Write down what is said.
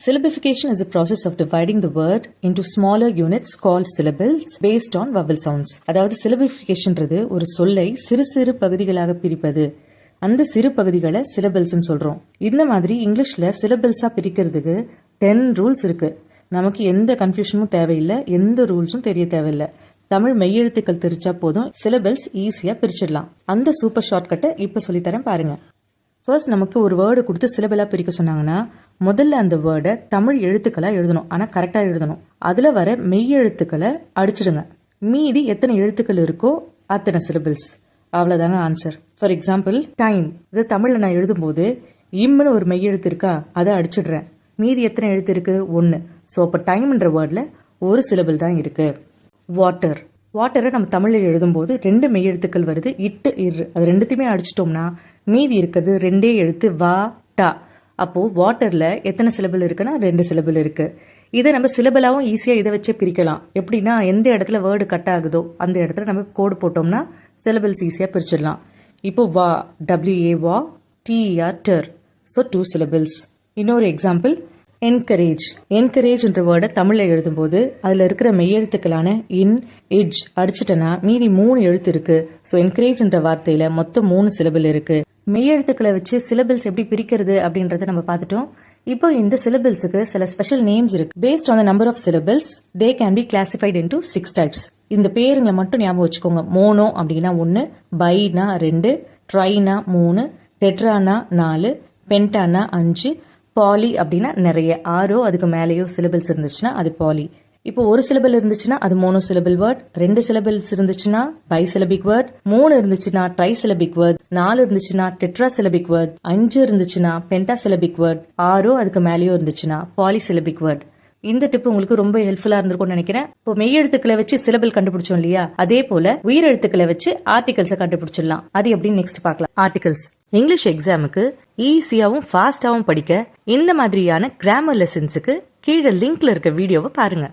Syllabification is a process of dividing the word into smaller units called syllables based on vowel sounds. அதாவது syllabificationன்றது ஒரு சொல்லை சிறு சிறு பகுதிகளாக பிரிப்பது. அந்த சிறு பகுதிகளை syllableஸ்னு சொல்றோம். இந்த மாதிரி இங்கிலீஷ்ல syllablesஆ பிரிக்கிறதுக்கு 10 ரூல்ஸ் இருக்கு. நமக்கு எந்த கன்ஃபியூஷனும் தேவையில்லை, எந்த ரூல்ஸும் தெரிய தேவையில்லை. தமிழ் மெய்யெழுத்துக்கள் தெரிச்சா போதும் syllables ஈஸியா பிரிச்சிடலாம். அந்த சூப்பர் ஷார்ட்கட்டை இப்ப சொல்லித்தரேன் பாருங்க. ஃபர்ஸ்ட் நமக்கு ஒரு வேர்டு கொடுத்து சிலபலா பிரிக்க சொன்னாங்கன்னா முதல்ல அந்த வேர்டை தமிழ் எழுத்துக்களா எழுதணும். ஆனா கரெக்டா எழுதணும். அதுல வர மெய் எழுத்துக்களை அடிச்சிடுங்க. மீதி எத்தனை எழுத்துக்கள் இருக்கோ அத்தனை சிலபிள்ஸ். அவ்வளவுதாங்க ஆன்சர். ஃபார் எக்ஸாம்பிள் டைம், இது தமிழ்ல நான் எழுதும் போது இம்னு ஒரு மெய் எழுத்து இருக்கா, அதை அடிச்சிடுறேன். மீதி எத்தனை எழுத்து இருக்கு? 1. ஸோ அப்போ டைம்ன்ற வேர்ட்ல ஒரு சிலபிள் தான் இருக்கு. வாட்டர், வாட்டரை நம்ம தமிழ்ல எழுதும் போது 2 மெய் எழுத்துக்கள் வருது, இட்டு இரு. அது ரெண்டுத்தையுமே அடிச்சிட்டோம்னா மீதி இருக்கிறது 2 எழுத்து வா டா. அப்போ வாட்டர்ல எத்தனை சிலபிள் இருக்குன்னா 2 சிலபிள் இருக்கு. இதை நம்ம சிலபிளாவும் ஈஸியா இதை வச்சு பிரிக்கலாம். எப்படின்னா எந்த இடத்துல வேர்டு கட் ஆகுதோ அந்த இடத்துல நம்ம கோடு போட்டோம்னா சிலபிள்ஸ் ஈஸியா பிரிச்சிடலாம். இப்போ வா, WA வா, TER டர். So 2 syllables. இன்னொரு எக்ஸாம்பிள் என்கரேஜ். என்கரேஜ் என்ற வேர்டை தமிழ்ல எழுதும் போது அதுல இருக்கிற மெய்யெழுத்துக்களான இன் இஜ் அடிச்சிட்டனா மீதி 3 எழுத்து இருக்கு. ஸோ என்கரேஜ் என்ற வார்த்தையில மொத்தம் 3 சிலபிள் இருக்கு. மெய்யெழுத்துக்களை வச்சு சிலபிள்ஸ் எப்படி பிரிக்கிறது அப்படின்றத நம்ம பார்த்துட்டோம். இப்போ இந்த சிலபிள்ஸுக்கு சில ஸ்பெஷல் நேம்ஸ் இருக்கு. Based on the number of syllables they can be classified into 6 types. இந்த பேருங்களை மட்டும் ஞாபகம் வச்சுக்கோங்க. மோனோ அப்படின்னா 1, பைனா 2, ட்ரைனா 3, டெட்ரானா 4, பென்டானா 5, பாலி அப்படின்னா நிறைய 6 அதுக்கு மேலேயோ சிலபிள்ஸ் இருந்துச்சுன்னா அது பாலி. இப்போ ஒரு சிலபிள் இருந்துச்சுன்னா அது மோனோ சிலபிள் வேர்ட், 2 சிலபிள்ஸ் இருந்துச்சுன்னா பை சிலபிக் வேர்ட், 3 இருந்துச்சுன்னா ட்ரை சிலபிக் வேர்ட், 4 இருந்துச்சுன்னா டெட்ரா சிலபிக் வேர்ட், 5 இருந்துச்சுன்னா பென்டா சிலபிக் வேர்ட், 6 அதுக்கு மேலேயோ இருந்துச்சுன்னா பாலி சிலபிக் வேர்ட். இந்த டிப் உங்களுக்கு ரொம்ப ஹெல்ப்ஃபுல்லா இருந்திருக்கும்னு நினைக்கிறேன். இப்போ மெய் எழுத்துக்களை வச்சு சிலபிள் கண்டுபிடிச்சோம் இல்லையா, அதே போல உயிர் எழுத்துக்களை வச்சு ஆர்டிகல்ஸை கண்டுபிடிச்சிடலாம். அது எப்படின்னு நெக்ஸ்ட் பார்க்கலாம். ஆர்டிகல்ஸ் இங்கிலீஷ் எக்ஸாமுக்கு ஈஸியாவும் ஃபாஸ்டாவும் படிக்க இந்த மாதிரியான கிராமர் லெசன்ஸுக்கு கீழே லிங்க்ல இருக்க வீடியோவை பாருங்க.